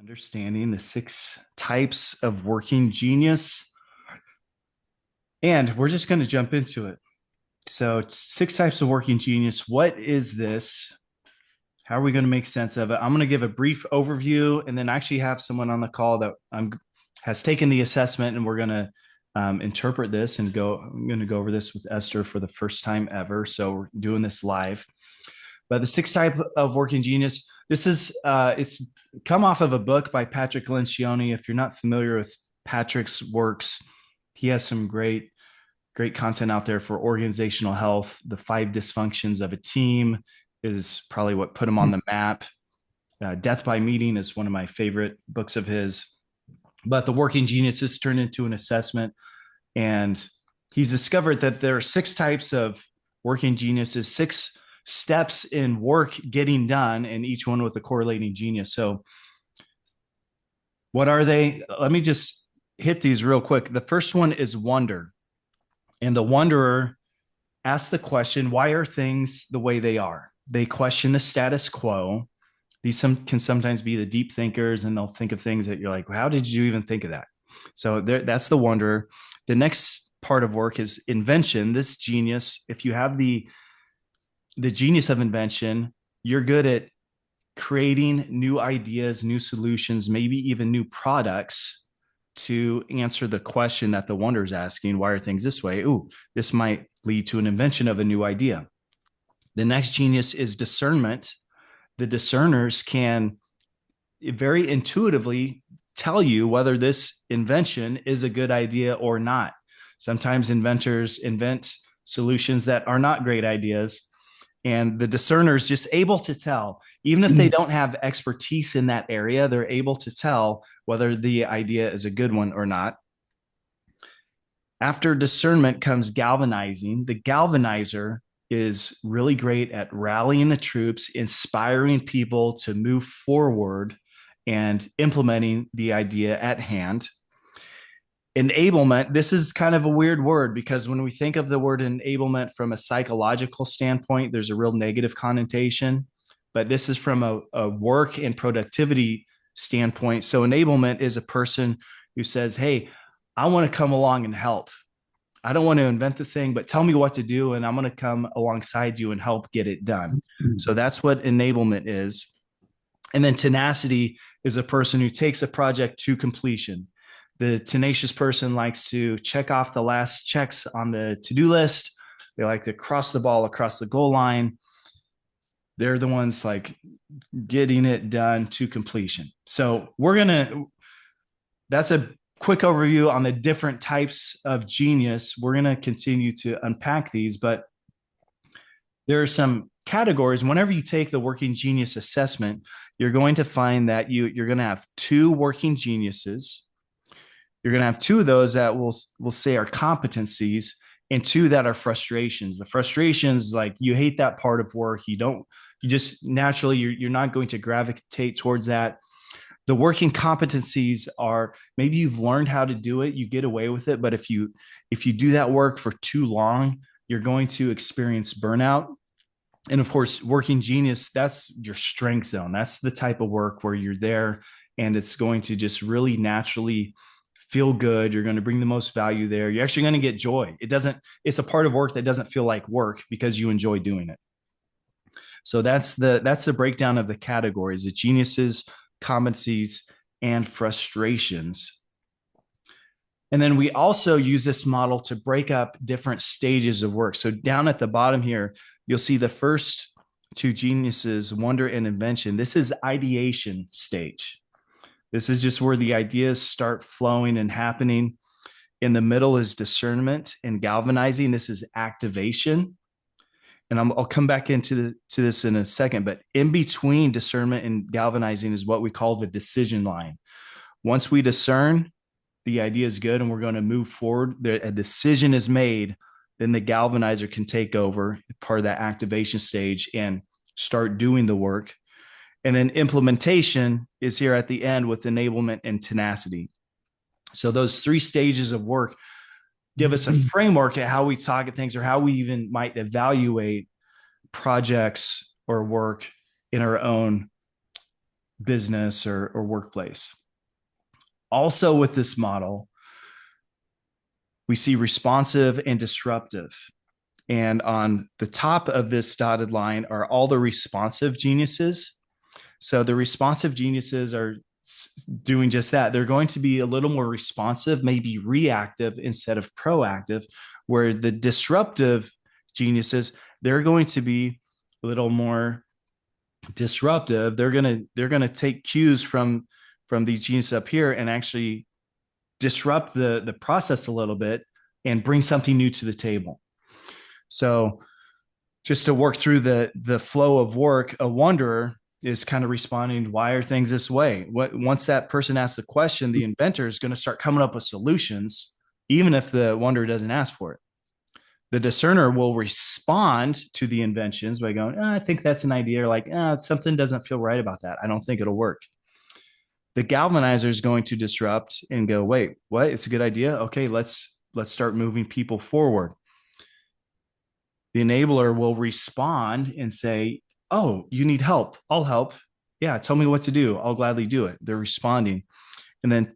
Understanding the six types of working genius. And we're just going to jump into it. So, six types of working genius. What is this? How are we going to make sense of it? I'm going to give a brief overview and then actually have someone on the call that has taken the assessment, and we're going to interpret this and go. I'm going to go over this with Esther for the first time ever. So, we're doing this live. But the sixth type of working genius, this is it's come off of a book by Patrick Lencioni. If you're not familiar with Patrick's works, he has some great content out there for organizational health. The five dysfunctions of a team is probably what put him on the map. Death by Meeting is one of my favorite books of his. But the working genius is turned into an assessment, and he's discovered that there are six types of working geniuses, six steps in work getting done, and each one with a correlating genius. So what are they? Let me just hit these real quick. The first one is wonder. And the wanderer asks the question, why are things the way they are? They question the status quo. These can sometimes be the deep thinkers, and they'll think of things that you're like, how did you even think of that? So that's the wanderer. The next part of work is invention. This genius, if you have the genius of invention, you're good at creating new ideas, new solutions, maybe even new products to answer the question that the wonder is asking. Why are things this way? Ooh, this might lead to an invention of a new idea. The next genius is discernment. The discerners can very intuitively tell you whether this invention is a good idea or not. Sometimes inventors invent solutions that are not great ideas, and the discerner is just able to tell, even if they don't have expertise in that area, they're able to tell whether the idea is a good one or not. After discernment comes galvanizing. The galvanizer is really great at rallying the troops, inspiring people to move forward and implementing the idea at hand. Enablement, this is kind of a weird word, because when we think of the word enablement from a psychological standpoint, there's a real negative connotation, but this is from a work and productivity standpoint. So enablement is a person who says, hey, I want to come along and help. I don't want to invent the thing, but tell me what to do, and I'm going to come alongside you and help get it done. So that's what enablement is. And then tenacity is a person who takes a project to completion. The tenacious person likes to check off the last checks on the to-do list. They like to cross the ball across the goal line. They're the ones like getting it done to completion. So that's a quick overview on the different types of genius. We're going to continue to unpack these, but there are some categories. Whenever you take the working genius assessment, you're going to find that you're going to have two working geniuses. You're going to have two of those that we'll say are competencies, and two that are frustrations. The frustrations, like you hate that part of work. You just naturally, you're not going to gravitate towards that. The working competencies are maybe you've learned how to do it, you get away with it. But if you do that work for too long, you're going to experience burnout. And of course, working genius, that's your strength zone. That's the type of work where you're there and it's going to just really naturally feel good. You're going to bring the most value there. You're actually going to get joy. It's a part of work that doesn't feel like work because you enjoy doing it. So that's the breakdown of the categories: the geniuses, competencies, and frustrations. And then we also use this model to break up different stages of work. So down at the bottom here, you'll see the first two geniuses, wonder and invention. This is ideation stage. This is just where the ideas start flowing and happening. In the middle is discernment and galvanizing. This is activation. And I'll come back into this in a second, but in between discernment and galvanizing is what we call the decision line. Once we discern the idea is good and we're going to move forward, a decision is made, then the galvanizer can take over, part of that activation stage, and start doing the work. And then implementation is here at the end with enablement and tenacity. So those three stages of work give us a framework at how we target things, or how we even might evaluate projects or work in our own business or workplace. Also, with this model, we see responsive and disruptive. And on the top of this dotted line are all the responsive geniuses. So the responsive geniuses are doing just that. They're going to be a little more responsive, maybe reactive instead of proactive, where the disruptive geniuses, they're going to be a little more disruptive. They're going to take cues from these geniuses up here and actually disrupt the process a little bit and bring something new to the table. So just to work through the flow of work, a wanderer is kind of responding, why are things this way? Once that person asks the question, the inventor is going to start coming up with solutions, even if the wanderer doesn't ask for it. The discerner will respond to the inventions by going, I think that's an idea, or like, something doesn't feel right about that. I don't think it'll work. The galvanizer is going to disrupt and go, wait, what? It's a good idea. Okay, let's start moving people forward. The enabler will respond and say, oh, you need help. I'll help. Yeah, tell me what to do. I'll gladly do it. They're responding. And then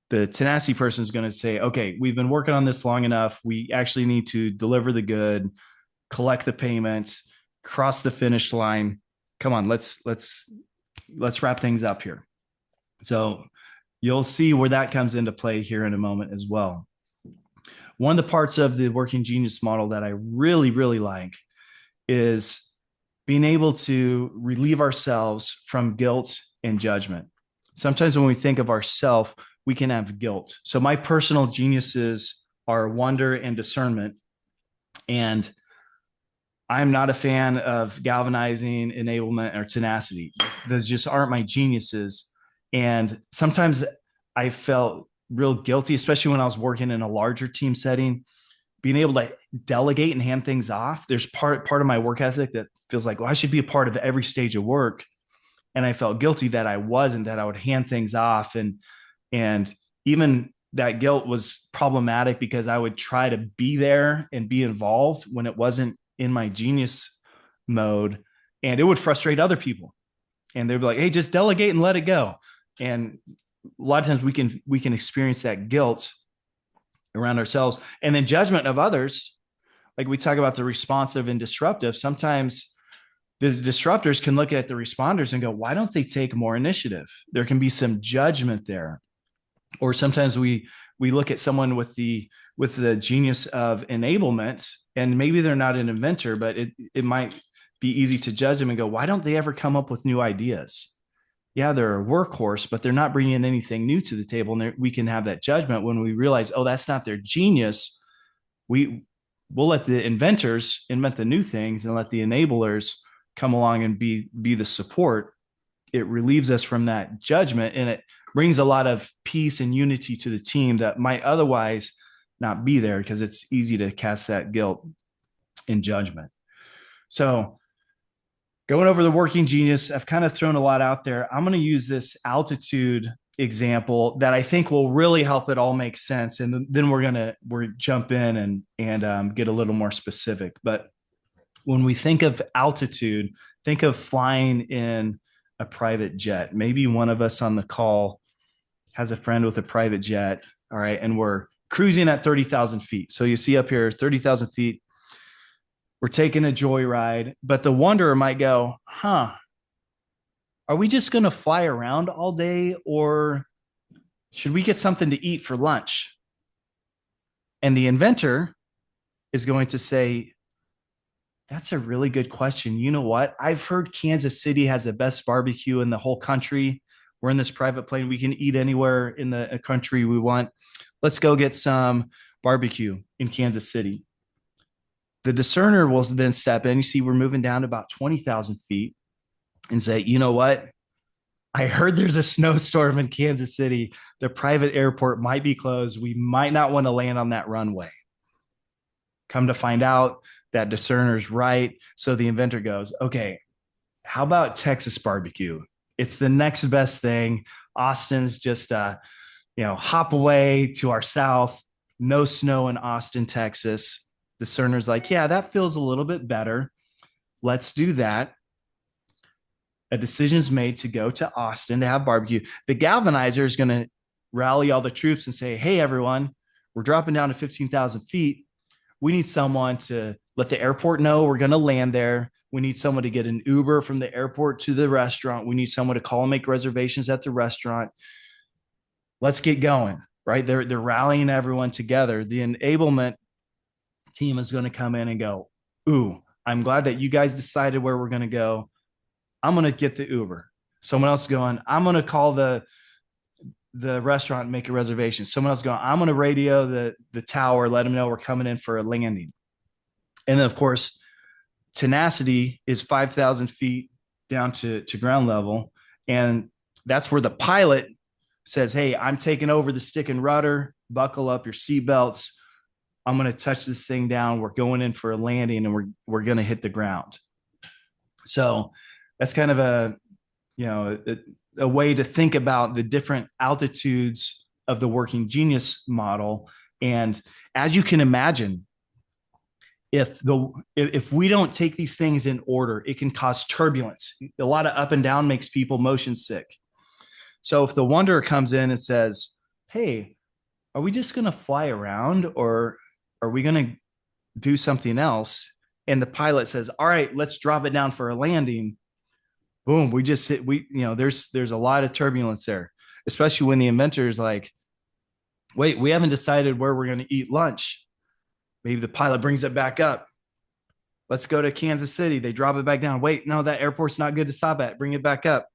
the tenacity person is going to say, okay, we've been working on this long enough. We actually need to deliver the good, collect the payments, cross the finish line. Come on, let's wrap things up here. So you'll see where that comes into play here in a moment as well. One of the parts of the working genius model that I really, really like is being able to relieve ourselves from guilt and judgment. Sometimes when we think of ourselves, we can have guilt. So my personal geniuses are wonder and discernment. And I'm not a fan of galvanizing, enablement, or tenacity. Those just aren't my geniuses. And sometimes I felt real guilty, especially when I was working in a larger team setting, being able to delegate and hand things off. There's part of my work ethic that feels like, well, I should be a part of every stage of work. And I felt guilty that I wasn't, that I would hand things off. And even that guilt was problematic because I would try to be there and be involved when it wasn't in my genius mode. And it would frustrate other people. And they'd be like, hey, just delegate and let it go. And a lot of times we can experience that guilt around ourselves. And then judgment of others, like we talk about the responsive and disruptive. Sometimes the disruptors can look at the responders and go, why don't they take more initiative? There can be some judgment there. Or sometimes we look at someone with the genius of enablement, and maybe they're not an inventor, but it might be easy to judge them and go, why don't they ever come up with new ideas? Yeah, they're a workhorse, but they're not bringing anything new to the table. And we can have that judgment when we realize, oh, that's not their genius. We'll let the inventors invent the new things and let the enablers come along and be the support. It relieves us from that judgment, and it brings a lot of peace and unity to the team that might otherwise not be there because it's easy to cast that guilt and judgment. So going over the working genius, I've kind of thrown a lot out there. I'm going to use this altitude example that I think will really help it all make sense. And then we're jump in and get a little more specific. But when we think of altitude, think of flying in a private jet. Maybe one of us on the call has a friend with a private jet. All right. And we're cruising at 30,000 feet. So you see up here, 30,000 feet. We're taking a joyride, but the wanderer might go, are we just going to fly around all day, or should we get something to eat for lunch? And the inventor is going to say, that's a really good question. You know what? I've heard Kansas City has the best barbecue in the whole country. We're in this private plane. We can eat anywhere in the country we want. Let's go get some barbecue in Kansas City. The discerner will then step in. You see, we're moving down to about 20,000 feet and say, you know what? I heard there's a snowstorm in Kansas City. The private airport might be closed. We might not want to land on that runway. Come to find out, that discerner's right. So the inventor goes, okay, how about Texas barbecue? It's the next best thing. Austin's just, hop away to our south. No snow in Austin, Texas. Discerner's like, yeah, that feels a little bit better. Let's do that. A decision is made to go to Austin to have barbecue. The galvanizer is going to rally all the troops and say, hey, everyone, we're dropping down to 15,000 feet. We need someone to let the airport know we're going to land there. We need someone to get an Uber from the airport to the restaurant. We need someone to call and make reservations at the restaurant. Let's get going, right? They're rallying everyone together. The enablement team is going to come in and go, ooh, I'm glad that you guys decided where we're going to go. I'm going to get the Uber. Someone else going, I'm going to call the restaurant and make a reservation. Someone else going, I'm going to radio the tower, let them know we're coming in for a landing. And then, of course, tenacity is 5,000 feet down to ground level. And that's where the pilot says, hey, I'm taking over the stick and rudder, buckle up your seatbelts. I'm going to touch this thing down. We're going in for a landing and we're going to hit the ground. So that's kind of a way to think about the different altitudes of the working genius model. And as you can imagine, if we don't take these things in order, it can cause turbulence. A lot of up and down makes people motion sick. So if the wanderer comes in and says, hey, are we just going to fly around or are we going to do something else? And the pilot says, all right, let's drop it down for a landing. Boom. There's a lot of turbulence there, especially when the inventor is like, wait, we haven't decided where we're going to eat lunch. Maybe the pilot brings it back up. Let's go to Kansas City. They drop it back down. Wait, no, that airport's not good to stop at. Bring it back up.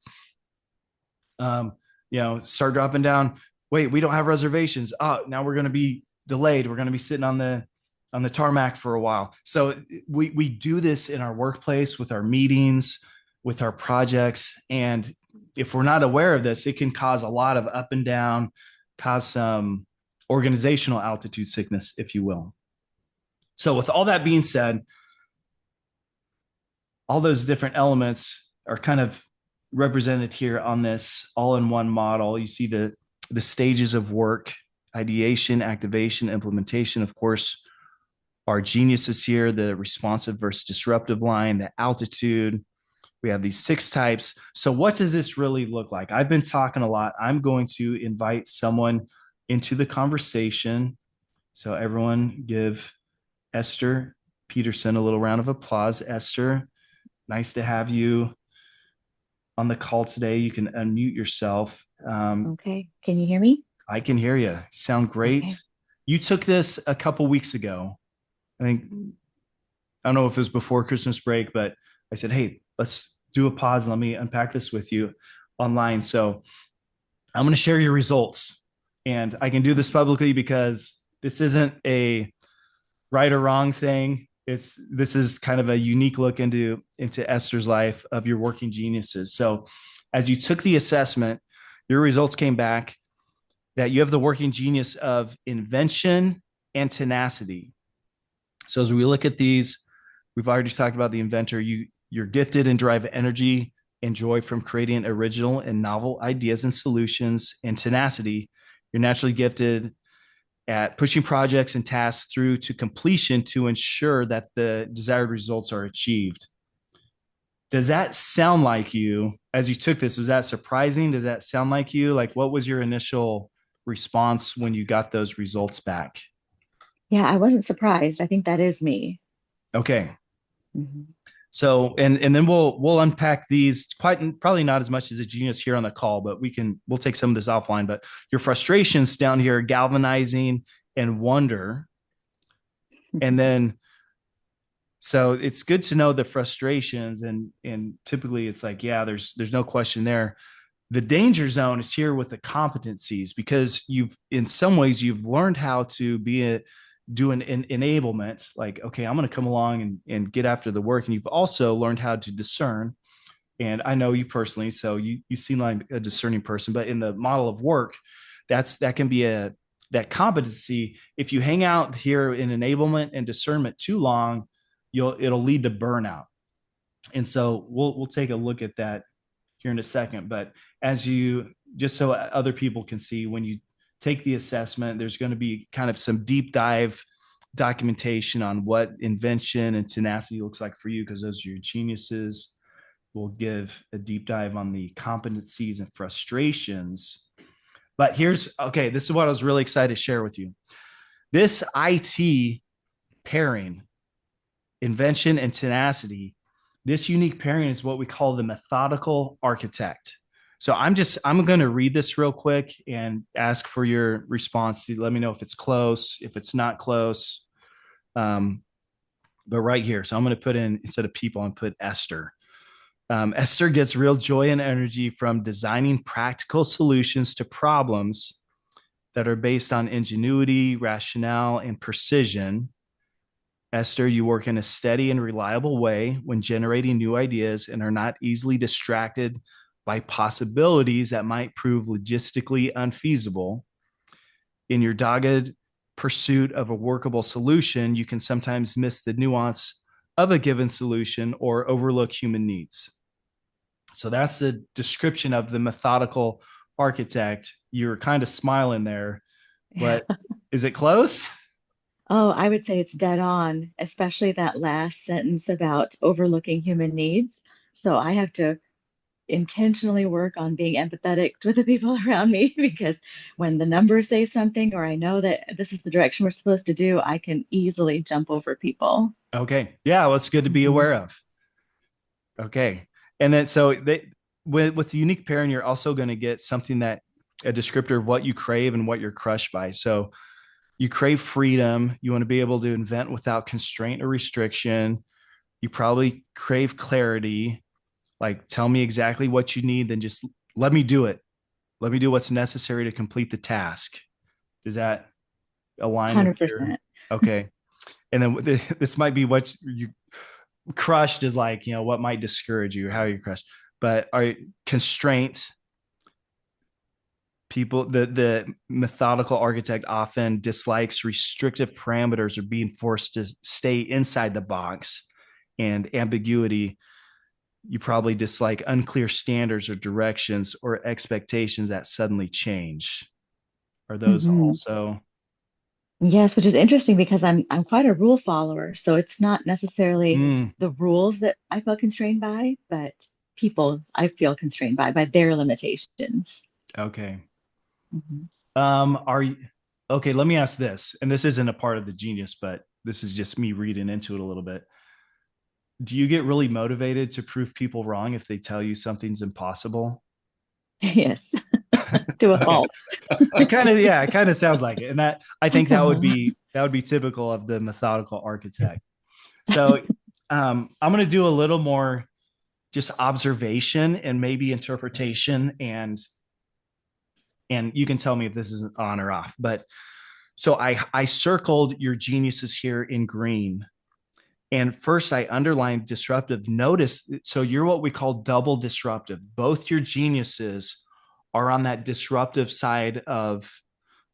Start dropping down. Wait, we don't have reservations. Oh, now we're going to be delayed. We're going to be sitting on the tarmac for a while. So we do this in our workplace with our meetings, with our projects. And if we're not aware of this, it can cause a lot of up and down, cause some organizational altitude sickness, if you will. So with all that being said, all those different elements are kind of represented here on this all-in-one model. You see the stages of work: ideation, activation, implementation. Of course, our geniuses here, the responsive versus disruptive line, the altitude. We have these 6 types. So what does this really look like? I've been talking a lot. I'm going to invite someone into the conversation. So everyone give Esther Peterson a little round of applause. Esther, nice to have you on the call today. You can unmute yourself. Okay. Can you hear me? I can hear you. Sound great. Okay. You took this a couple weeks ago. I think, I don't know if it was before Christmas break, but I said, hey, let's do a pause and let me unpack this with you online. So I'm going to share your results. And I can do this publicly because this isn't a right or wrong thing. This is kind of a unique look into Esther's life of your working geniuses. So as you took the assessment, your results came back that you have the working genius of invention and tenacity. So as we look at these, we've already talked about the inventor. You're gifted and drive energy and joy from creating original and novel ideas and solutions. And tenacity, you're naturally gifted at pushing projects and tasks through to completion to ensure that the desired results are achieved. Does that sound like you as you took this? Was that surprising? Does that sound like you? Like, what was your initial response when you got those results back? Yeah, I wasn't surprised. I think that is me. Okay. Mhm. So, and then we'll unpack these quite probably not as much as a genius here on the call, but we'll take some of this offline. But your frustrations down here, galvanizing and wonder, and then so it's good to know the frustrations and typically it's like, yeah, there's no question there. The danger zone is here with the competencies because in some ways you've learned how to do an enablement, like, okay, I'm going to come along and get after the work. And you've also learned how to discern. And I know you personally, so you seem like a discerning person, but in the model of work, that can be that competency. If you hang out here in enablement and discernment too long, it'll lead to burnout. And so we'll take a look at that here in a second. But just so other people can see, when you take the assessment, there's going to be kind of some deep dive documentation on what invention and tenacity looks like for you, because those are your geniuses. we'll give a deep dive on the competencies and frustrations. But here's okay, this is what I was really excited to share with you. This IT pairing, invention and tenacity, this unique pairing is what we call the methodical architect. So I'm going to read this real quick and ask for your response. Let me know if it's close, if it's not close. Um, but right here, so I'm going to put in, instead of people, I'm put Esther. Esther gets real joy and energy from designing practical solutions to problems that are based on ingenuity, rationale, and precision. Esther, you work in a steady and reliable way when generating new ideas and are not easily distracted by possibilities that might prove logistically unfeasible. In your dogged pursuit of a workable solution, you can sometimes miss the nuance of a given solution or overlook human needs. So that's the description of the methodical architect. You're kind of smiling there, but is it close? Oh, I would say it's dead on, especially that last sentence about overlooking human needs. So I have to intentionally work on being empathetic to the people around me because when the numbers say something or I know that this is the direction we're supposed to do, I can easily jump over people. Okay. Yeah, well, it's good to be Mhm. aware of. Okay. And then so they with the unique pairing, you're also going to get something that a descriptor of what you crave and what you're crushed by. So you crave freedom. You want to be able to invent without constraint or restriction. You probably crave clarity. Like, tell me exactly what you need, then just let me do it. Let me do what's necessary to complete the task. Does that align with your? 100%. Okay. And then this might be what you crushed is like, what might discourage you, how you're crushed. But are constraints, people, the methodical architect often dislikes restrictive parameters or being forced to stay inside the box, and ambiguity, you probably dislike unclear standards or directions or expectations that suddenly change. Are those Hmm. also? Yes, which is interesting because I'm quite a rule follower. So it's not necessarily Mm, the rules that I feel constrained by, but people I feel constrained by their limitations. okay. Mhm. Are you okay? Let me ask this, and this isn't a part of the genius, but this is just me reading into it a little bit. Do you get really motivated to prove people wrong if they tell you something's impossible? Yes, to a Okay. fault. Yeah, it kind of sounds like it. And that I think Uh-huh. that would be typical of the methodical architect. So I'm going to do a little more just observation and maybe interpretation, and you can tell me if this is on or off. But so I circled your geniuses here in green. And first I underlined disruptive. Notice, so you're what we call double disruptive. Both your geniuses are on that disruptive side of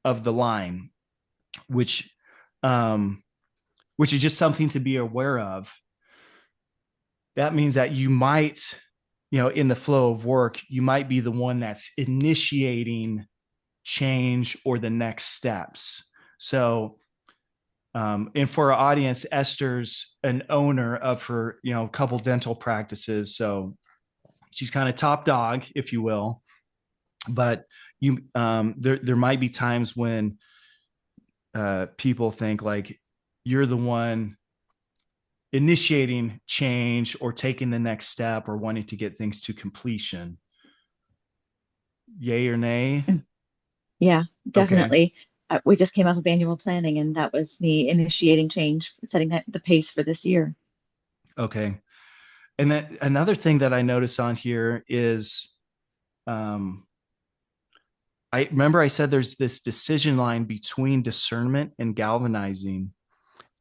the line, which um, which is just something to be aware of. That means that you might, in the flow of work, you might be the one that's initiating change or the next steps. So, and for our audience, Esther's an owner of her, couple dental practices. So she's kind of top dog, if you will. But there might be times when people think like you're the one initiating change or taking the next step or wanting to get things to completion. Yay or nay? Yeah, Okay. definitely. We just came off of annual planning, and that was me initiating change, setting the pace for this year. Okay. And then another thing that I notice on here is um, I remember I said there's this decision line between discernment and galvanizing.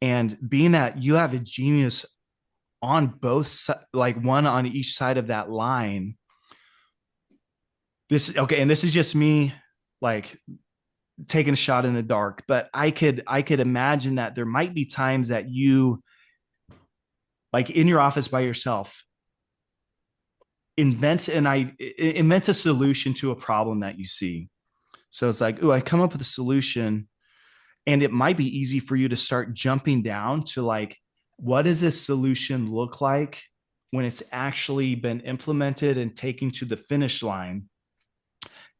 And being that you have a genius on both, like one on each side of that line, okay, and this is just me like taking a shot in the dark, but I could imagine that there might be times that you, like in your office by yourself, invent a solution to a problem that you see. So it's like, oh, I come up with a solution, and it might be easy for you to start jumping down to like, what does this solution look like? when it's actually been implemented and taken to the finish line.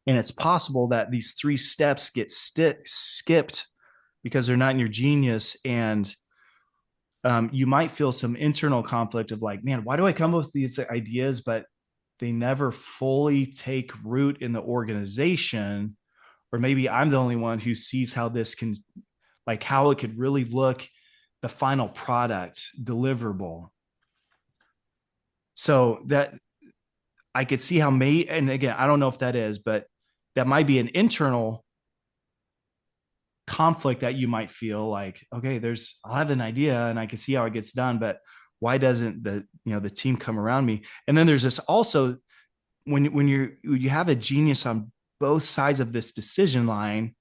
And it's possible that these three steps get skipped because they're not in your genius. And you might feel some internal conflict of like, man, why do I come up with these ideas, but they never fully take root in the organization? Or maybe I'm the only one who sees how this can, like, how it could really look, the final product deliverable. So that I could see how and again, I don't know if that is, but that might be an internal conflict that you might feel like, okay, I'll have an idea and I can see how it gets done, but why doesn't the team come around me? And then there's this also, when you have a genius on both sides of this decision line,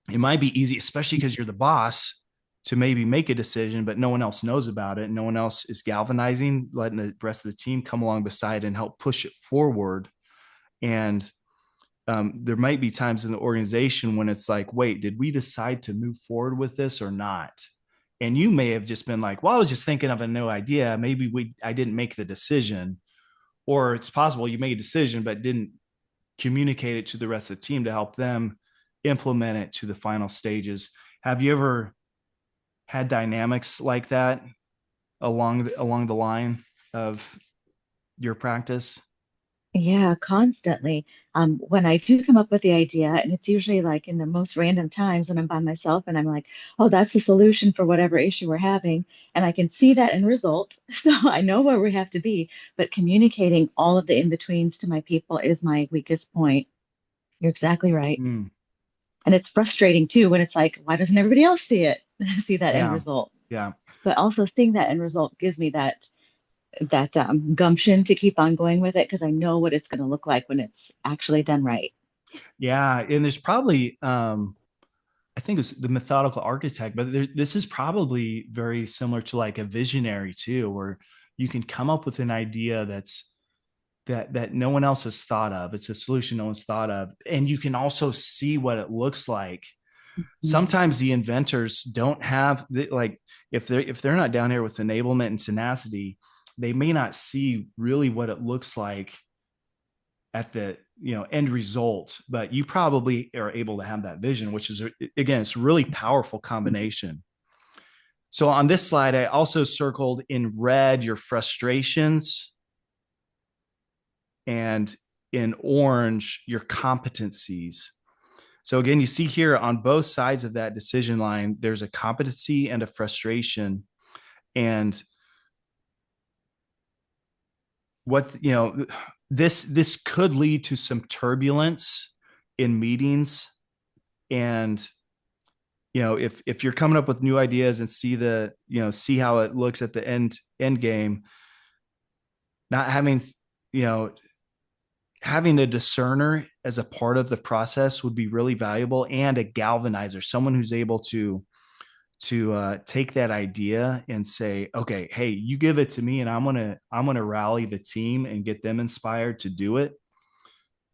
it might be easy, especially because you're the boss, to maybe make a decision, but no one else knows about it. No one else is galvanizing, letting the rest of the team come along beside and help push it forward. And there might be times in the organization when it's like, wait, did we decide to move forward with this or not? And you may have just been like, well, I was just thinking of a new idea. Maybe I didn't make the decision. Or it's possible you made a decision, but didn't communicate it to the rest of the team to help them implement it to the final stages. Have you ever had dynamics like that along the line of your practice? Yeah, constantly. When I do come up with the idea, and it's usually like in the most random times when I'm by myself and I'm like, oh, that's the solution for whatever issue we're having. And I can see that in result. So I know where we have to be, but communicating all of the in-betweens to my people is my weakest point. You're exactly right. Mm, And it's frustrating too when it's like, why doesn't everybody else see it? See that end yeah, result. yeah. But also seeing that end result gives me that gumption to keep on going with it because I know what it's going to look like when it's actually done right. Yeah, and there's probably I think it's the methodical architect, but this is probably very similar to like a visionary too, where you can come up with an idea that no one else has thought of. It's a solution no one's thought of, and you can also see what it looks like. Mhm. Sometimes the inventors don't have like, if they're not down here with enablement and tenacity, they may not see really what it looks like at the end result, but you probably are able to have that vision, which is, again, it's a really powerful combination. So on this slide, I also circled in red your frustrations, and in orange your competencies. So again, you see here on both sides of that decision line, there's a competency and a frustration. And what, this could lead to some turbulence in meetings. And if you're coming up with new ideas and see how it looks at the end game, not having you know having a discerner as a part of the process would be really valuable, and a galvanizer, someone who's able to take that idea and say, okay, hey, you give it to me, and I'm gonna rally the team and get them inspired to do it,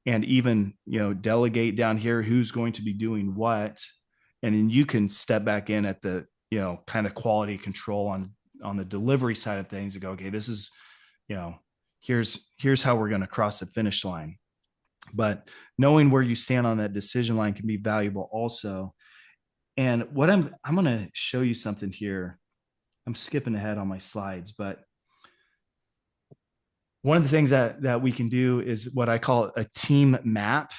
and even delegate down here who's going to be doing what. And then you can step back in at the kind of quality control on the delivery side of things and go, okay, this is you know here's how we're going to cross the finish line. But knowing where you stand on that decision line can be valuable also. And what I'm going to show you something here. I'm skipping ahead on my slides, but one of the things that we can do is what I call a team map.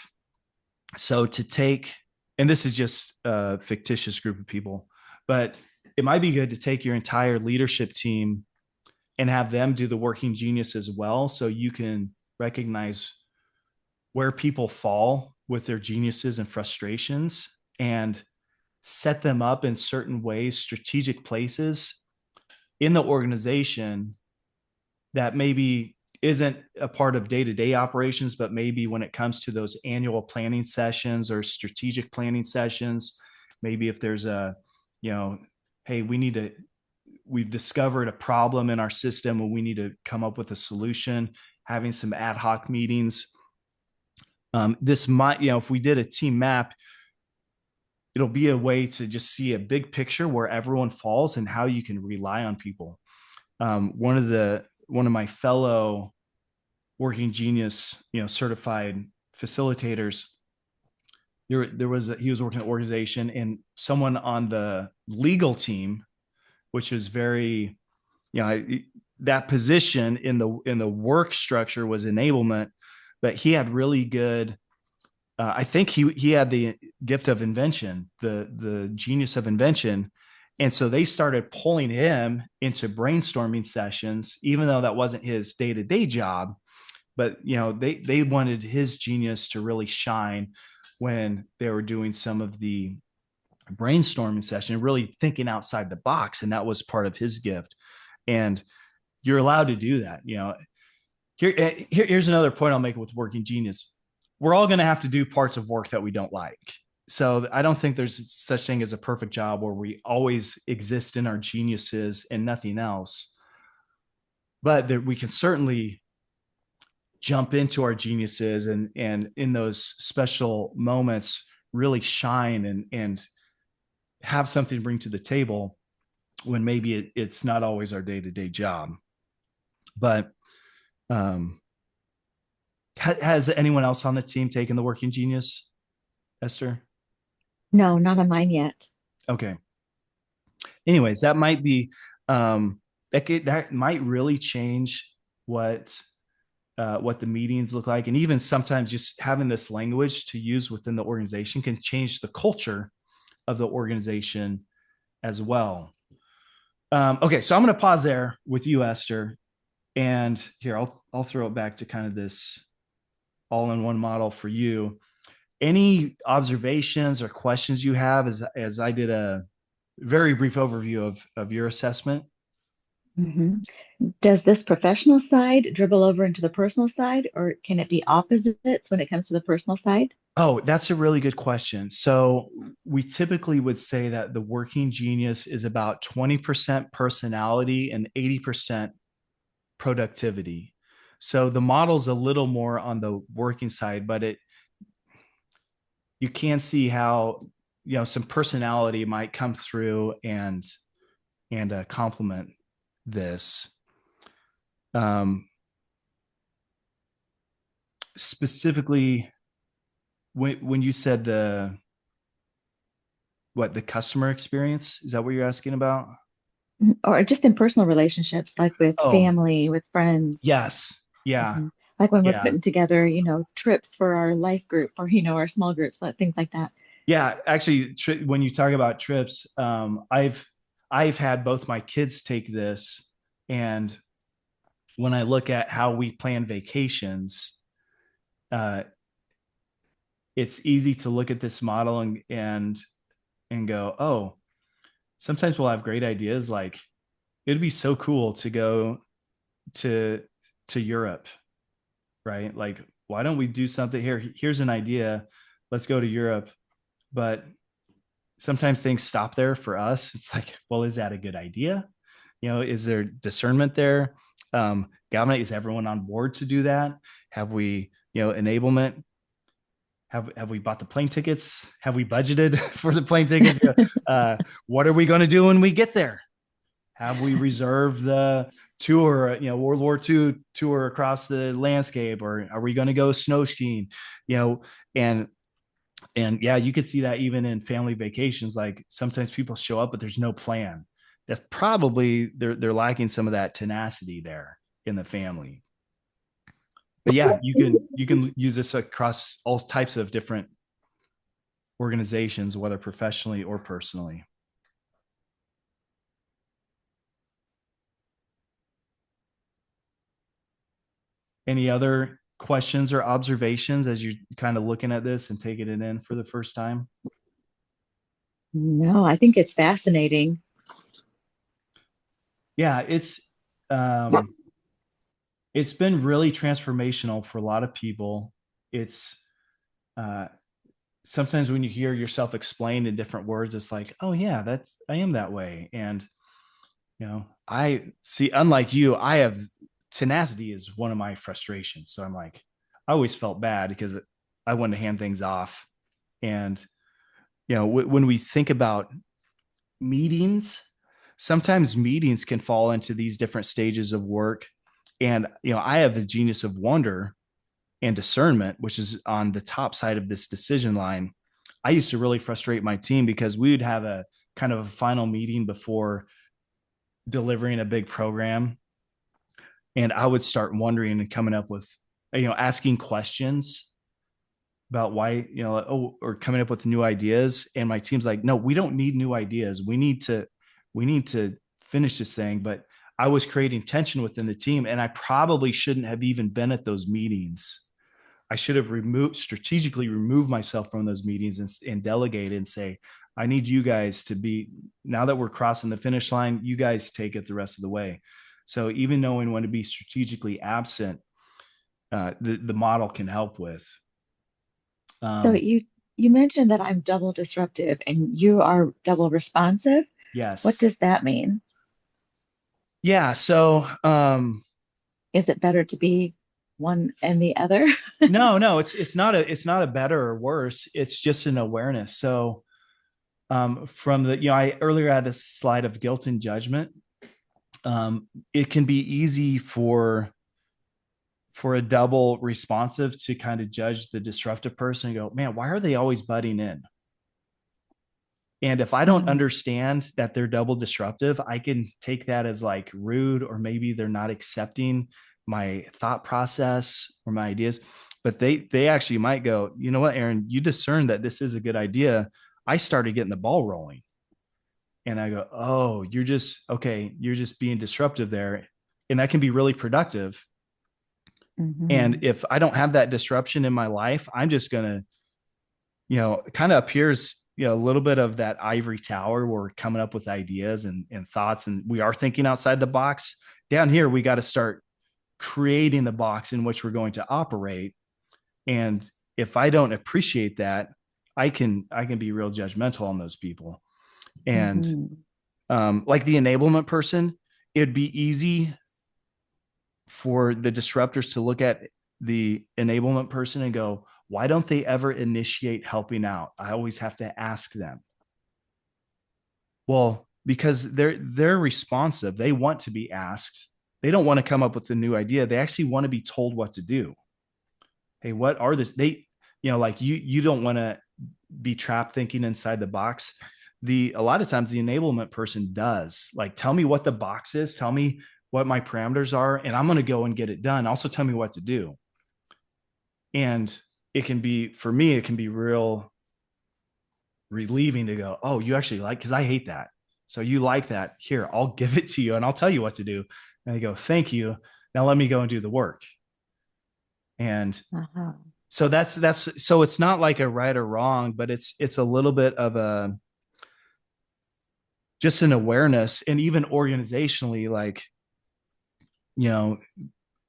So to take, and this is just a fictitious group of people, but it might be good to take your entire leadership team and have them do the working genius as well, so you can recognize where people fall with their geniuses and frustrations, and set them up in certain ways, strategic places in the organization that maybe isn't a part of day-to-day operations, but maybe when it comes to those annual planning sessions or strategic planning sessions, maybe if there's hey, we've discovered a problem in our system and we need to come up with a solution, having some ad hoc meetings. This might, if we did a team map, it'll be a way to just see a big picture where everyone falls and how you can rely on people. One of the one of my fellow working genius, certified facilitators, there was he was working at an organization, and someone on the legal team, which is very, that position in the work structure was enablement, but he had really good. I think he had the gift of invention, the genius of invention, and so they started pulling him into brainstorming sessions, even though that wasn't his day to day job. But they wanted his genius to really shine when they were doing some of the brainstorming session, really thinking outside the box, and that was part of his gift. And you're allowed to do that. Here's another point I'll make with working genius. We're all going to have to do parts of work that we don't like. So I don't think there's such thing as a perfect job where we always exist in our geniuses and nothing else. But that we can certainly jump into our geniuses, and in those special moments really shine and have something to bring to the table when maybe it's not always our day-to-day job. But has anyone else on the team taken the working genius, Esther? No, not on mine yet. Okay. Anyways, that might be that might really change what the meetings look like, and even sometimes just having this language to use within the organization can change the culture of the organization as well. Okay, so I'm going to pause there with you, Esther, and here I'll throw it back to kind of this all-in-one model for you. Any observations or questions you have as I did a very brief overview of your assessment? Hmm. Does this professional side dribble over into the personal side, or can it be opposites when it comes to the personal side? Oh, that's a really good question. So we typically would say that the working genius is about 20% personality and 80% productivity. So the model's a little more on the working side, but you can see how some personality might come through and complement this. Um, Specifically, when you said the customer experience, is that what you're asking about? Or just in personal relationships, like with Oh, family, with friends. yes, yeah, Hmm. Like when we're yeah, putting together, trips for our life group or, our small groups, like things like that. yeah. Actually, when you talk about trips, I've had both my kids take this, and when I look at how we plan vacations, uh, it's easy to look at this model and go, oh, sometimes we'll have great ideas. Like it'd be so cool to go to Europe, right? Like, why don't we do something here? Here's an idea. Let's go to Europe. But sometimes things stop there for us. It's like, well, is that a good idea? Is there discernment there? Galvanite, is everyone on board to do that? Have we, enablement? Have we bought the plane tickets? Have we budgeted for the plane tickets? What are we going to do when we get there? Have we reserved the tour, World War II tour across the landscape, or are we going to go snow skiing? You know, and yeah, you could see that even in family vacations. Like sometimes people show up, but there's no plan. That's probably they're lacking some of that tenacity there in the family. But yeah, you can use this across all types of different organizations, whether professionally or personally. Any other questions or observations as you're kind of looking at this and taking it in for the first time? No, I think it's fascinating. Yeah, um, it's been really transformational for a lot of people. It's uh, sometimes when you hear yourself explained in different words, it's like, oh yeah, I am that way. And I see, unlike you, I have tenacity is one of my frustrations. So I'm like, I always felt bad because I wanted to hand things off. And when we think about meetings, sometimes meetings can fall into these different stages of work. And, I have the genius of wonder and discernment, which is on the top side of this decision line. I used to really frustrate my team because we would have a kind of a final meeting before delivering a big program. And I would start wondering and coming up with, asking questions about why, or coming up with new ideas. And my team's like, no, we don't need new ideas. We need to finish this thing. But I was creating tension within the team, and I probably shouldn't have even been at those meetings. I should have strategically removed myself from those meetings and delegate and say, I need you guys to be, now that we're crossing the finish line, you guys take it the rest of the way. So even knowing when to be strategically absent, the model can help with. So Um, you mentioned that I'm double disruptive and you are double responsive. What yes. does that mean? Yeah. So Is it better to be one and the other? no, it's not a better or worse. It's just an awareness. So from the, I earlier had this slide of guilt and judgment. It can be easy for a double responsive to kind of judge the disruptive person and go, man, why are they always butting in? And if I don't Mm, understand that they're double disruptive, I can take that as like rude, or maybe they're not accepting my thought process or my ideas. But they actually might go, you know what, Aaron, you discern that this is a good idea. I started getting the ball rolling. And I go, oh, you're just okay, you're just being disruptive there. And that can be really productive. And hmm if I don't have that disruption in my life, I'm just gonna, it kind of appears, a little bit of that ivory tower where we're coming up with ideas and thoughts, and we are thinking outside the box. Down here, we got to start creating the box in which we're going to operate. And if I don't appreciate that, I can be real judgmental on those people. And hmm like the enablement person, it'd be easy for the disruptors to look at the enablement person and go, why don't they ever initiate helping out? I always have to ask them. Well, because they're responsive. They want to be asked. They don't want to come up with a new idea. They actually want to be told what to do. Hey, what are this? Like you don't want to be trapped thinking inside the box. A lot of times the enablement person does. Like, tell me what the box is, tell me what my parameters are, and I'm going to go and get it done. Also tell me what to do. And it can be, for me, it can be real relieving to go, oh, you actually like, because I hate that. So you like that. Here, I'll give it to you and I'll tell you what to do. And they go, thank you. Now let me go and do the work. And Uh-huh. so that's so it's not like a right or wrong, but it's a little bit of a just an awareness. And even organizationally, like, you know,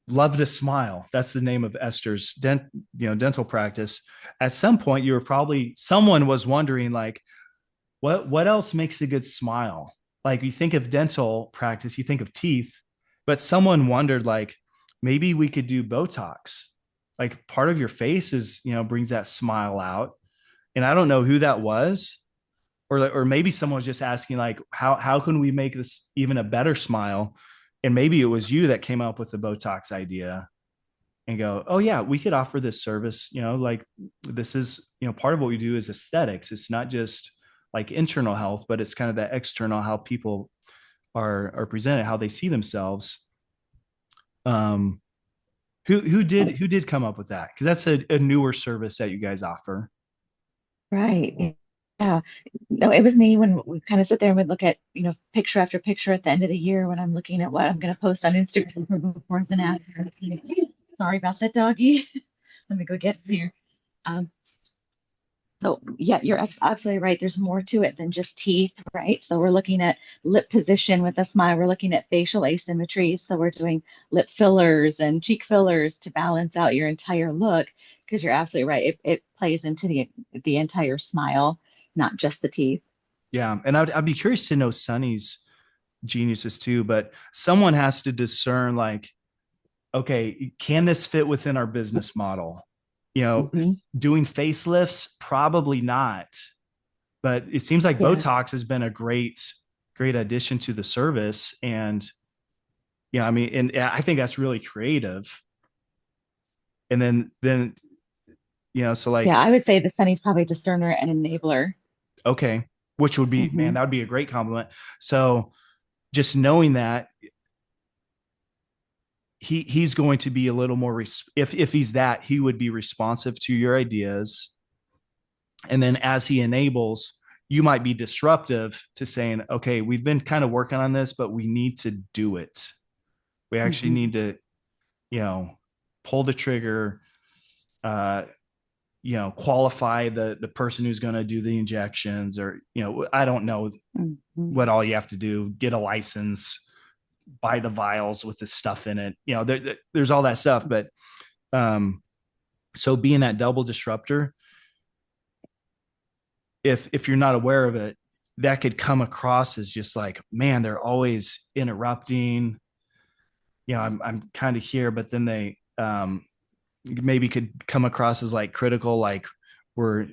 love to smile. That's the name of Esther's dental practice. At some point, you were probably, someone was wondering, like, what else makes a good smile? Like, you think of dental practice, you think of teeth, but someone wondered, like, maybe we could do Botox. Like, part of your face is, brings that smile out. And I don't know who that was, or maybe someone was just asking, like, how can we make this even a better smile? And maybe it was you that came up with the Botox idea and go, oh yeah, we could offer this service. Like, this is, part of what we do is aesthetics. It's not just like internal health, but it's kind of that external, how people are presented, how they see themselves. Um, who did come up with that? Because that's a newer service that you guys offer. Right. Yeah. No, it was me when we kind of sit there and we look at, picture after picture at the end of the year when I'm looking at what I'm going to post on Instagram for befores and afters. Sorry about that, doggy. Let me go get him here. Um, so yeah, you're absolutely right. There's more to it than just teeth, right? So we're looking at lip position with a smile. We're looking at facial asymmetry. So we're doing lip fillers and cheek fillers to balance out your entire look. Because you're absolutely right. It plays into the entire smile, not just the teeth. Yeah, and I'd be curious to know Sunny's geniuses too, but someone has to discern, like, okay, can this fit within our business model? You know, Hmm doing facelifts, probably not. But it seems like Yeah. Botox has been a great addition to the service. And I mean, and I think that's really creative. And then so Yeah, like, I would say the Sunny's probably discerner and enabler. okay, which would be, Hmm. man, that would be a great compliment. So just knowing that he's going to be a little more if he's that, he would be responsive to your ideas. And then as he enables, you might be disruptive to saying, okay, we've been kind of working on this, but we need to do it. We actually Hmm. need to, you know, pull the trigger, uh, qualify the person who's going to do the injections, or, I don't know Hmm. what all you have to do, get a license, buy the vials with the stuff in it. There's all that stuff. But um, so being that double disruptor, if you're not aware of it, that could come across as just like, man, they're always interrupting. I'm kind of here, but then they maybe could come across as like critical, like we're,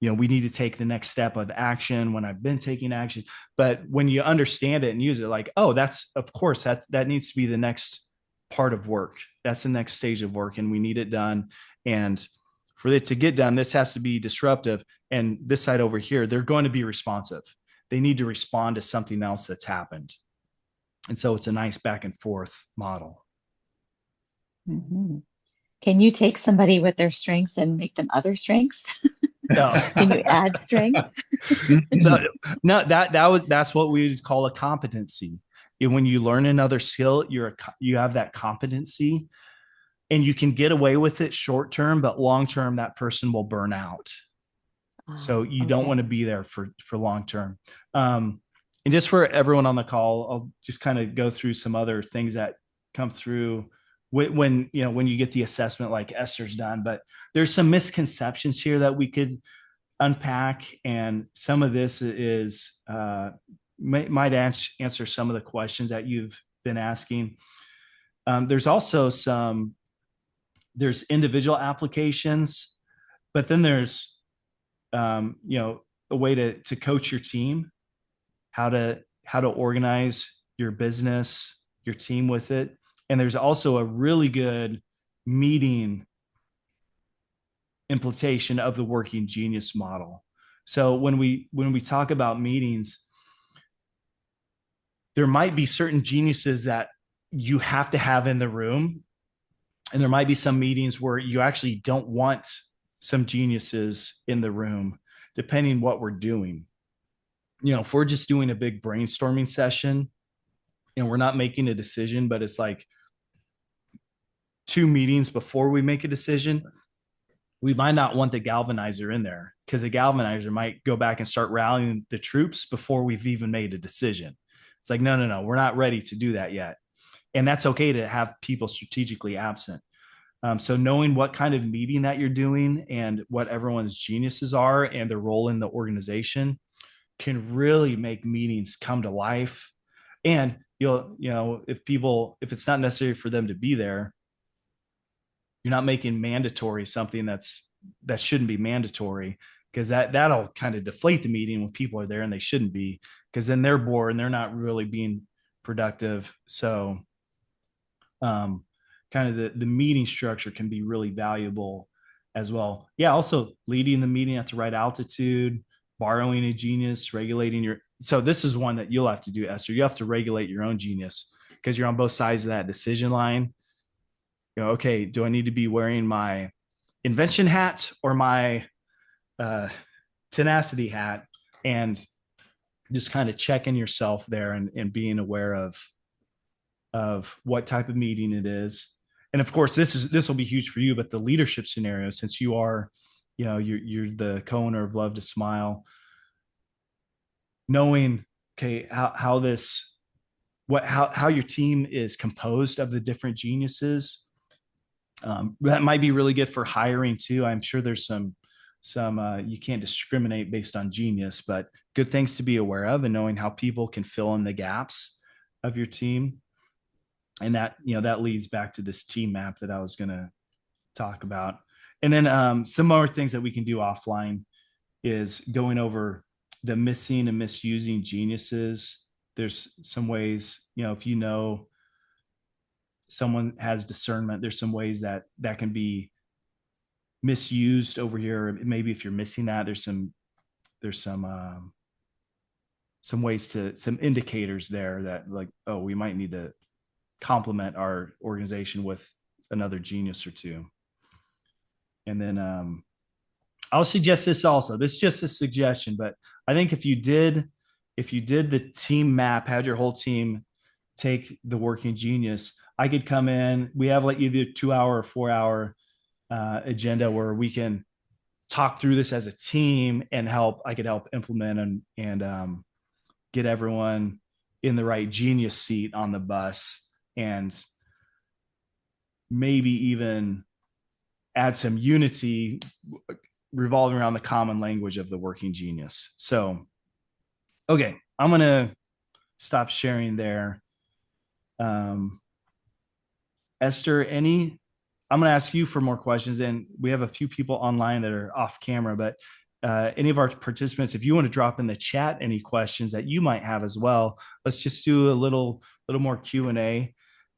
we need to take the next step of action when I've been taking action. But when you understand it and use it, like, oh, that's, of course, that needs to be the next part of work. That's the next stage of work, and we need it done. And for it to get done, this has to be disruptive. And this side over here, they're going to be responsive. They need to respond to something else that's happened. And so it's a nice back and forth model. Hmm. Can you take somebody with their strengths and make them other strengths? No. Can you add strengths? So no, that's what we would call a competency. When you learn another skill, you have that competency, and you can get away with it short term, but long term that person will burn out. So you don't want Okay. to be there for long term. Um, and just for everyone on the call, I'll just kind of go through some other things that come through when you get the assessment like Esther's done. But there's some misconceptions here that we could unpack, and some of this is might answer some of the questions that you've been asking. There's also there's individual applications, but then there's a way to coach your team, how to organize your business, your team with it. And there's also a really good meeting implementation of the working genius model. So when we talk about meetings, there might be certain geniuses that you have to have in the room, and there might be some meetings where you actually don't want some geniuses in the room, depending what we're doing. If we're just doing a big brainstorming session and we're not making a decision, but it's like two meetings before we make a decision, we might not want the galvanizer in there, because the galvanizer might go back and start rallying the troops before we've even made a decision. It's like, no, no, no, we're not ready to do that yet. And that's okay to have people strategically absent. So knowing what kind of meeting that you're doing and what everyone's geniuses are and their role in the organization can really make meetings come to life. And if it's not necessary for them to be there, you're not making mandatory something that shouldn't be mandatory, because that'll kind of deflate the meeting when people are there and they shouldn't be, because then they're bored and they're not really being productive. So um, kind of the meeting structure can be really valuable as well. Yeah, also leading the meeting at the right altitude, borrowing a genius, regulating your. So this is one that you'll have to do, Esther. You have to regulate your own genius, because you're on both sides of that decision line. Okay, do I need to be wearing my invention hat or my uh, tenacity hat? And just kind of checking yourself there, and being aware of what type of meeting it is. And of course, this will be huge for you, but the leadership scenario, since you are, you're the co-owner of Love to Smile, knowing, okay, how this what how your team is composed of the different geniuses, that might be really good for hiring too. I'm sure there's some you can't discriminate based on genius, but good things to be aware of, and knowing how people can fill in the gaps of your team. And that leads back to this team map that I was going to talk about. And then some more things that we can do offline is going over the missing and misusing geniuses. There's some ways, if someone has discernment, there's some ways that that can be misused over here. Maybe if you're missing that, there's some ways to some indicators there that like, oh, we might need to complement our organization with another genius or two. And then I'll suggest this also. This is just a suggestion, but I think if you did the team map, had your whole team take the working genius, I could come in. We have like either 2 hour or 4 hour agenda where we can talk through this as a team and help. I could help implement and get everyone in the right genius seat on the bus, and maybe even add some unity revolving around the common language of the working genius. So, okay, I'm going to stop sharing there. Um, Esther, I'm going to ask you for more questions, and we have a few people online that are off camera, but any of our participants, if you want to drop in the chat any questions that you might have as well, let's just do a little more Q&A.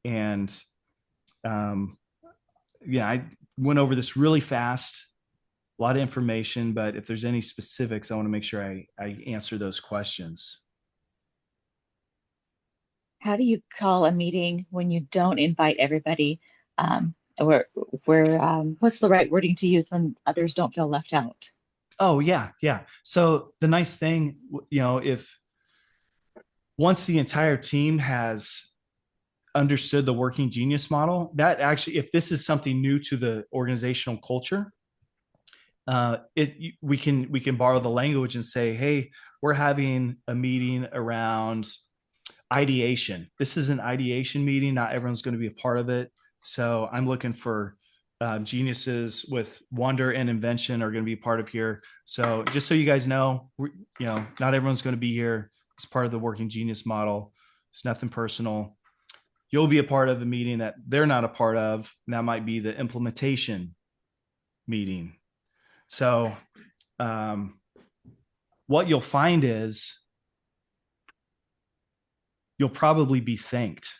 And um, yeah, I went over this really fast, a lot of information, but if there's any specifics, I want to make sure I answer those questions. How do you call a meeting when you don't invite everybody? Or where what's the right wording to use when others don't feel left out? Oh yeah, yeah. So the nice thing, if once the entire team has understood the working genius model, that actually, if this is something new to the organizational culture, we can borrow the language and say, hey, we're having a meeting around ideation. This is an ideation meeting. Not everyone's going to be a part of it. So I'm looking for geniuses with wonder and invention are going to be part of here. So just so you guys know, not everyone's going to be here as part of the working genius model. It's nothing personal. You'll be a part of the meeting that they're not a part of. And that might be the implementation meeting. So what you'll find is you'll probably be thanked.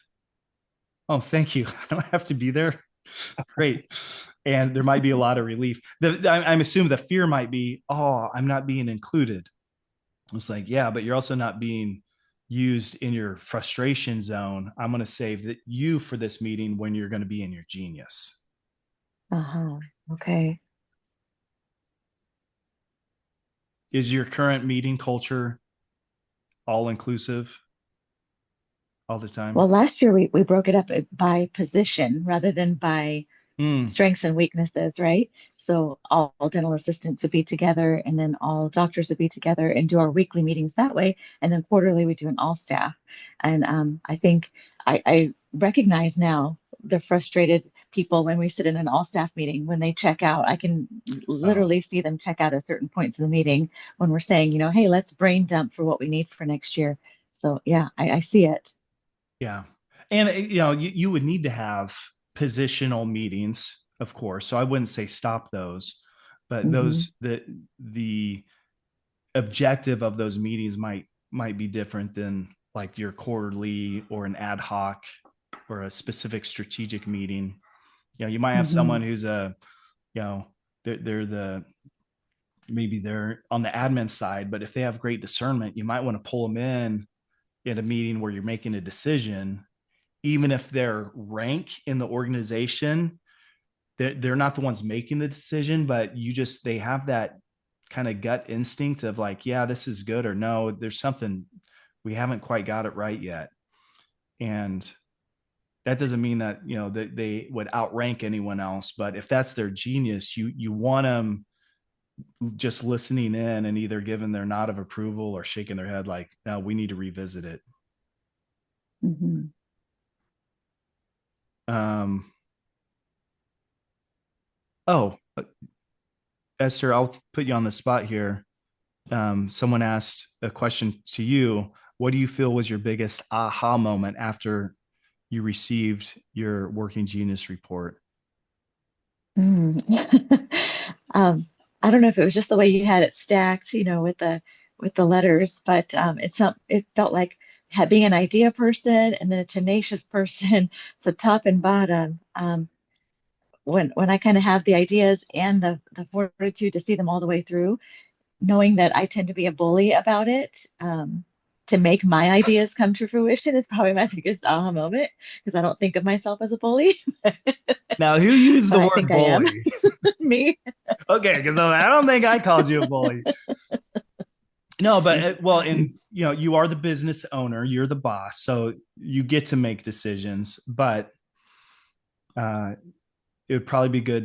Oh, thank you. I don't have to be there. Great. And there might be a lot of relief. I'm assuming the fear might be, oh, I'm not being included. It's like, yeah, but you're also not being used in your frustration zone. I'm going to save that you for this meeting when you're going to be in your genius. Uh-huh. Okay. Is your current meeting culture all inclusive all the time? Well, last year we broke it up by position rather than by Mm. strengths and weaknesses, right? So all dental assistants would be together, and then all doctors would be together and do our weekly meetings that way. And then quarterly we do an all staff. And I think I recognize now the frustrated people when we sit in an all staff meeting when they check out. I can Oh, literally see them check out at certain points of the meeting when we're saying, hey, let's brain dump for what we need for next year. So yeah, I see it. yeah. And you would need to have positional meetings, of course. So I wouldn't say stop those, but Hmm. the objective of those meetings might be different than like your quarterly or an ad hoc or a specific strategic meeting. You might have Hmm. someone who's you know, they're maybe they're on the admin side, but if they have great discernment, you might want to pull them in a meeting where you're making a decision, even if their rank in the organization, they're not the ones making the decision, but they have that kind of gut instinct of like, yeah, this is good, or no, there's something we haven't quite got it right yet. And that doesn't mean that, that they would outrank anyone else, but if that's their genius, you want them just listening in and either giving their nod of approval or shaking their head like, no, we need to revisit it. Hmm. Um, oh, Esther, I'll put you on the spot here. Someone asked a question to you. What do you feel was your biggest aha moment after you received your working genius report? Mm. Um, I don't know if it was just the way you had it stacked, with the letters, but it felt like being an idea person and then a tenacious person, so top and bottom. When I kind of have the ideas and the fortitude to see them all the way through, knowing that I tend to be a bully about it, to make my ideas come to fruition is probably my biggest aha moment because I don't think of myself as a bully, Now, who used but the I word think I am. bully? Me. Okay, because I don't think I called you a bully. No, but well, and you are the business owner, you're the boss, so you get to make decisions. But uh, it would probably be good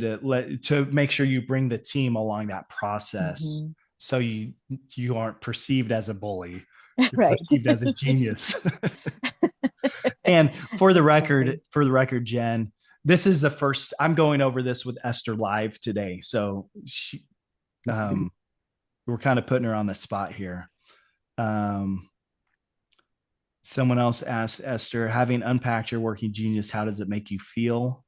to make sure you bring the team along that process, Mhm. so you aren't perceived as a bully, you're Right. perceived as a genius. And Exactly. for the record, Jen, this is the first I'm going over this with Esther live today, so we're kind of putting her on the spot here. Um, Someone else asked Esther, having unpacked your working genius, how does it make you feel?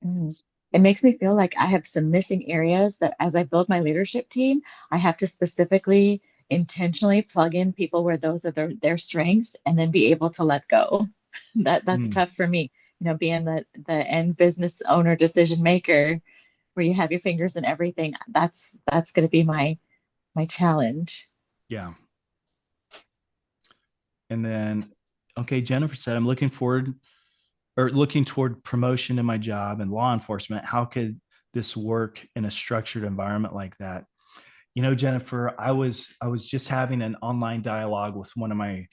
Mm. It makes me feel like I have some missing areas that as I build my leadership team, I have to specifically intentionally plug in people where those are their strengths and then be able to let go. That's Mm, tough for me, being the end business owner decision maker where you have your fingers in everything. That's going to be my challenge. yeah. And then, okay, Jennifer said, I'm looking forward or looking toward promotion in my job and law enforcement. How could this work in a structured environment like that? Jennifer, I was just having an online dialogue with one of my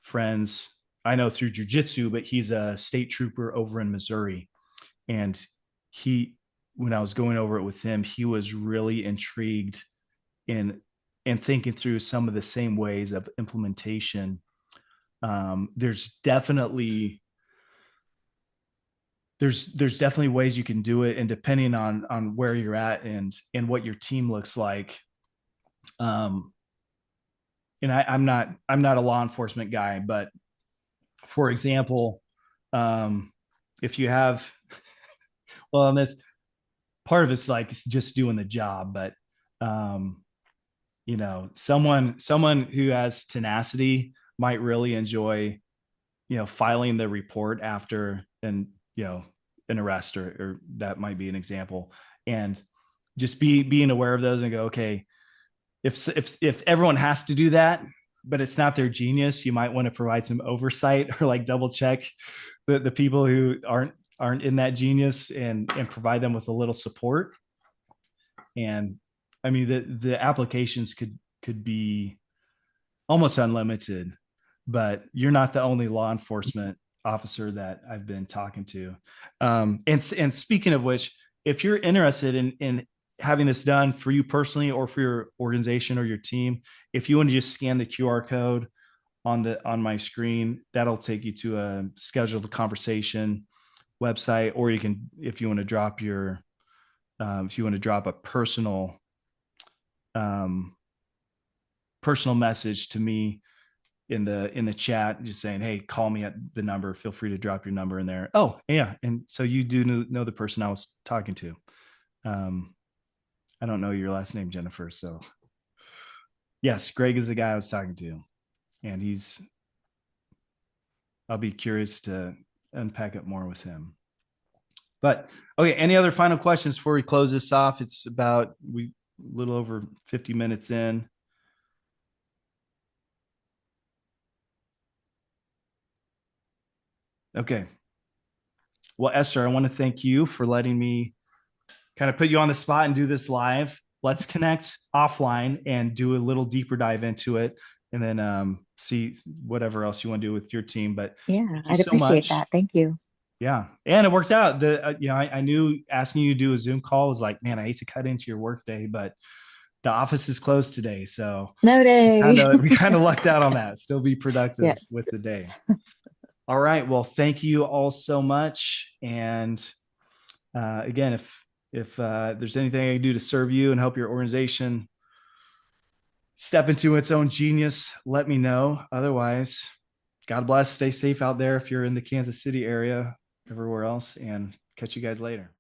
friends. I know through jujitsu, but he's a state trooper over in Missouri. And he, when I was going over it with him, he was really intrigued in thinking through some of the same ways of implementation. There's definitely ways you can do it, and depending on where you're at and what your team looks like. um and I'm not a law enforcement guy, but for example, if you have, well, on this part of it's like just doing the job, but um someone who has tenacity might really enjoy filing the report after an arrest, or that might be an example. And just being aware of those and go, okay, if everyone has to do that, but it's not their genius, you might want to provide some oversight or like double check the people who aren't in that genius, and provide them with a little support. And I mean, the applications could be almost unlimited, but you're not the only law enforcement officer that I've been talking to. And speaking of which, if you're interested in having this done for you personally or for your organization or your team, if you want to just scan the QR code on my screen, that'll take you to a scheduled conversation website, or you can, if you want to drop a um, personal message to me in the chat, just saying, hey, call me at the number, feel free to drop your number in there. Oh yeah, and so you do know the person I was talking to. um I don't know your last name, Jennifer, so yes, Greg is the guy I was talking to, and I'll be curious to unpack it more with him. But okay, any other final questions before we close this off? It's about we a little over 50 minutes in. Okay, well, Esther, I want to thank you for letting me kind of put you on the spot and do this live. Let's connect offline and do a little deeper dive into it, and then see whatever else you want to do with your team. But Yeah, thank you I'd so appreciate much. that. Thank you. Yeah, and it worked out. I knew asking you to do a Zoom call was like, man, I hate to cut into your workday, but the office is closed today, so No day. we kind of lucked out on that. Still be productive Yes. with the day. All right. Well, thank you all so much. And again, if there's anything I can do to serve you and help your organization step into its own genius, let me know. Otherwise, God bless. Stay safe out there if you're in the Kansas City area, everywhere else, and catch you guys later.